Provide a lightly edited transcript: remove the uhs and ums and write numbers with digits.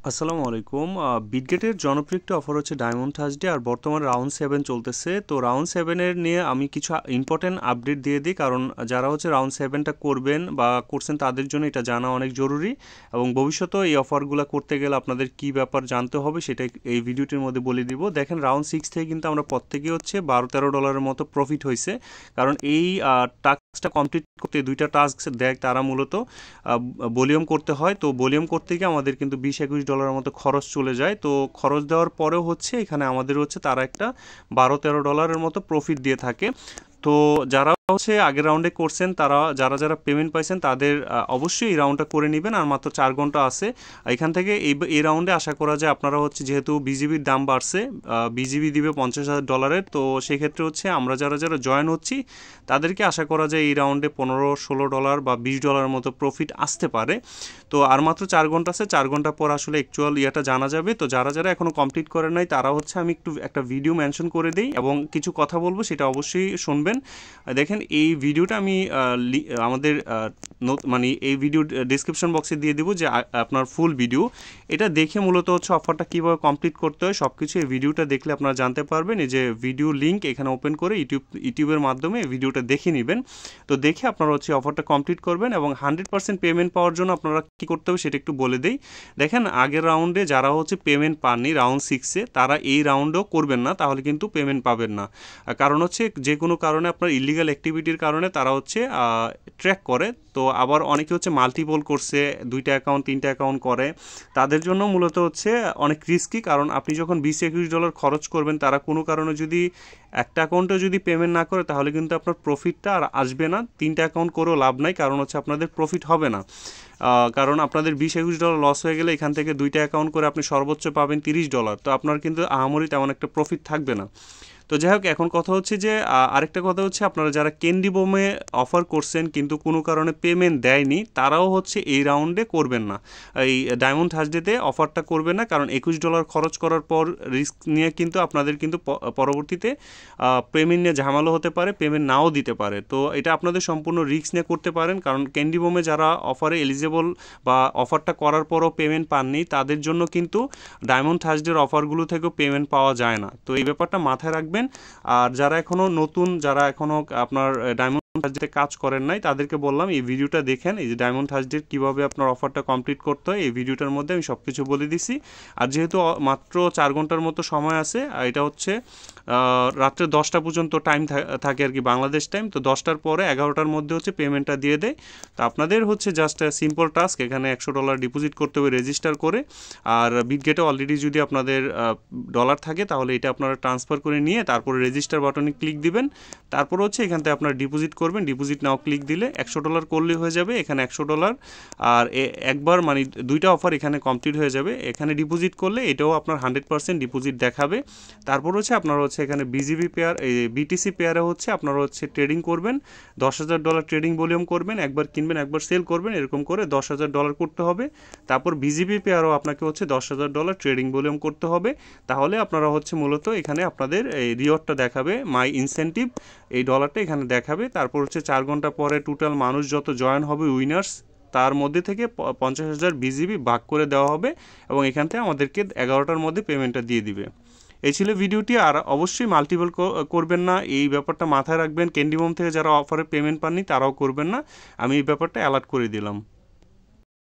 আসসালামু আলাইকুম। বিটগেটের জনপ্রিয় একটা অফার হচ্ছে ডায়মন্ড থার্সডে, আর বর্তমানে রাউন্ড 7 চলতেছে। তো রাউন্ড 7-এর নিয়ে আমি কিছু ইম্পর্টেন্ট আপডেট দিয়ে দিই, কারণ যারা হচ্ছে রাউন্ড 7টা করবেন বা করছেন তাদের জন্য এটা জানা অনেক জরুরি, এবং ভবিষ্যতেও এই অফারগুলো করতে গেলে আপনাদের কি ব্যাপার জানতে হবে সেটা এই ভিডিওটির মধ্যে বলে দিব। দেখেন, রাউন্ড 6 থেকে কিন্তু আমরা প্রত্যেকেই হচ্ছে $12-13 মতো প্রফিট হয়েছে, কারণ এই টাস্কটা কমপ্লিট করতে দুইটা টাস্ক দেয় তারা, মূলত ভলিউম করতে হয়। তো ভলিউম করতে গিয়ে আমাদের কিন্তু $20-21 মতো খরচ চলে যায়। তো খরচ দেওয়ার পরেও হচ্ছে এখানে আমাদের হচ্ছে তারা একটা $12-13 মতো প্রফিট দিয়ে থাকে। তো যারা হচ্ছে আগের রাউন্ডে করছেন, তারা যারা যারা পেমেন্ট পাইছেন তাদের অবশ্যই এই রাউন্ডটা করে নেবেন। আর মাত্র 4 ঘন্টা আছে এখান থেকে। এই রাউন্ডে আশা করা যায় আপনারা হচ্ছে, যেহেতু বিজিবির দাম বাড়ছে, বিজিবি দিবে $50,000, তো সেক্ষেত্রে হচ্ছে আমরা যারা যারা জয়েন হচ্ছি তাদেরকে আশা করা যায় এই রাউন্ডে $15-16 বা $20 মতো প্রফিট আসতে পারে। তো আর মাত্র 4 ঘন্টা আছে, 4 ঘন্টা পর আসলে অ্যাকচুয়াল ইয়েটা জানা যাবে। তো যারা যারা এখনও কমপ্লিট করেন নাই তারা হচ্ছে, আমি একটু একটা ভিডিও মেনশন করে দিই এবং কিছু কথা বলবো, সেটা অবশ্যই শুনবেন। দেখেন, এই ভিডিওটা আমি আমাদের মানে এই ভিডিও ডিসক্রিপশন বক্সে দিয়ে দিব, যে আপনার ফুল ভিডিও এটা দেখে মূলত হচ্ছে অফারটা কীভাবে কমপ্লিট করতে হয় সব কিছু এই ভিডিওটা দেখলে আপনারা জানতে পারবেন। এই যে ভিডিও লিঙ্ক এখানে ওপেন করে ইউটিউবের মাধ্যমে এই ভিডিওটা দেখে নেবেন। তো দেখে আপনারা হচ্ছে অফারটা কমপ্লিট করবেন, এবং 100% পেমেন্ট পাওয়ার জন্য আপনারা কী করতে হবে সেটা একটু বলে দেই। দেখেন, আগের রাউন্ডে যারা হচ্ছে পেমেন্ট পাননি রাউন্ড 6-এ, তারা এই রাউন্ডেও করবেন না, তাহলে কিন্তু পেমেন্ট পাবেন না। কারণ হচ্ছে যে কোনো কারণে আপনার ইলিগাল অ্যাক্টিভিটির কারণে তারা হচ্ছে ট্র্যাক করে। তো আবার অনেকে হচ্ছে মাল্টিপল করছে, 2টা অ্যাকাউন্ট 3টা অ্যাকাউন্ট করে, তাদের জন্য মূলত হচ্ছে অনেক রিস্কি। কারণ আপনি যখন $20-21 খরচ করবেন, তারা কোনো কারণে যদি একটা অ্যাকাউন্টে যদি পেমেন্ট না করে, তাহলে কিন্তু আপনার প্রফিটটা আর আসবে না। 3টা অ্যাকাউন্ট করেও লাভ নাই, কারণ হচ্ছে আপনাদের প্রফিট হবে না। কারণ আপনাদের $20-21 লস হয়ে গেলে এখান থেকে 2টা অ্যাকাউন্ট করে আপনি সর্বোচ্চ পাবেন $30, তো আপনার কিন্তু আহামরি তেমন একটা প্রফিট থাকবে না। তো যাই হোক, এখন কথা হচ্ছে যে আরেকটা কথা হচ্ছে, আপনারা যারা ক্যান্ডি বোমে অফার করছেন কিন্তু কোনো কারণে পেমেন্ট দেয়নি, তারাও হচ্ছে এই রাউন্ডে করবেন না, এই ডায়মন্ড থার্সডেতে অফারটা করবেন না। কারণ $21 খরচ করার পর রিস্ক নিয়ে কিন্তু আপনাদের কিন্তু পরবর্তীতে পেমেন্ট নিয়ে ঝামেলা হতে পারে, পেমেন্ট নাও দিতে পারে। তো এটা আপনাদের সম্পূর্ণ রিস্ক নিয়ে করতে পারেন, কারণ ক্যান্ডি বোমে যারা অফারে এলিজেবল বা অফারটা করার পরও পেমেন্ট পাননি, তাদের জন্য কিন্তু ডায়মন্ড থার্সডের অফারগুলো থেকেও পেমেন্ট পাওয়া যায় না। তো এই ব্যাপারটা মাথায় রাখবেন। আর যারা এখনো নতুন, যারা এখনো আপনার ডায়মন্ড থার্সডে কাজ করেন নাই, তাদেরকে বললাম এই ভিডিওটা দেখেন। এই যে ডায়মন্ড থার্সডে কীভাবে আপনার অফারটা কমপ্লিট করতে হয় এই ভিডিওটার মধ্যে আমি সব কিছু বলে দিছি। আর যেহেতু মাত্র 4 ঘন্টার মতো সময় আছে, এটা হচ্ছে রাত্রে 10টা পর্যন্ত টাইম থাকে আর কি, বাংলাদেশ টাইম। তো 10টার পরে 11টার মধ্যে হচ্ছে পেমেন্টটা দিয়ে দেয়। তো আপনাদের হচ্ছে জাস্ট সিম্পল টাস্ক, এখানে $100 ডিপোজিট করতে হবে রেজিস্টার করে। আর বিটগেটে অলরেডি যদি আপনাদের ডলার থাকে, তাহলে এটা আপনারা ট্রান্সফার করে নিয়ে তারপরে রেজিস্টার বাটনে ক্লিক দিবেন। তারপর হচ্ছে এখান থেকে আপনারা ডিপোজিট করবেন, ডিপোজিট নাও ক্লিক দিলে $100 করলেই হয়ে যাবে, এখানে $100। আর একবার মানে 2টা অফার এখানে কমপ্লিট হয়ে যাবে। এখানে ডিপোজিট করলে এটাও আপনার 100% ডিপোজিট দেখাবে। তারপর হচ্ছে আপনারা হচ্ছে এখানে বিজিবি পেয়ার, এই বিটিসি পেয়ারে হচ্ছে আপনারা হচ্ছে ট্রেডিং করবেন, $10,000 ট্রেডিং ভলিউম করবেন, একবার কিনবেন একবার সেল করবেন, এরকম করে $10,000 করতে হবে। তারপর বিজিবি পেয়ারও আপনাকে হচ্ছে $10,000 ট্রেডিং ভলিউম করতে হবে। তাহলে আপনারা হচ্ছে মূলত এখানে আপনাদের এই রিওয়ার্ডটা দেখাবে, মাই ইনসেন্টিভ, এই ডলারটা এখানে দেখাবে। তারপর হচ্ছে 4 ঘন্টা পরে টোটাল মানুষ যত জয়েন হবে উইনার্স, তার মধ্যে থেকে 50,000 বিজিবি ভাগ করে দেওয়া হবে, এবং এখান থেকে আমাদেরকে 11টার মধ্যে পেমেন্টটা দিয়ে দিবে। এই ছিল ভিডিওটি। আর অবশ্যই মাল্টিপল করবেন না, এই ব্যাপারটা মাথায় রাখবেন। ক্যান্ডি বোম থেকে যারা অফারে পেমেন্ট পাননি তারাও করবেন না, আমি এই ব্যাপারটা অ্যালার্ট করে দিলাম।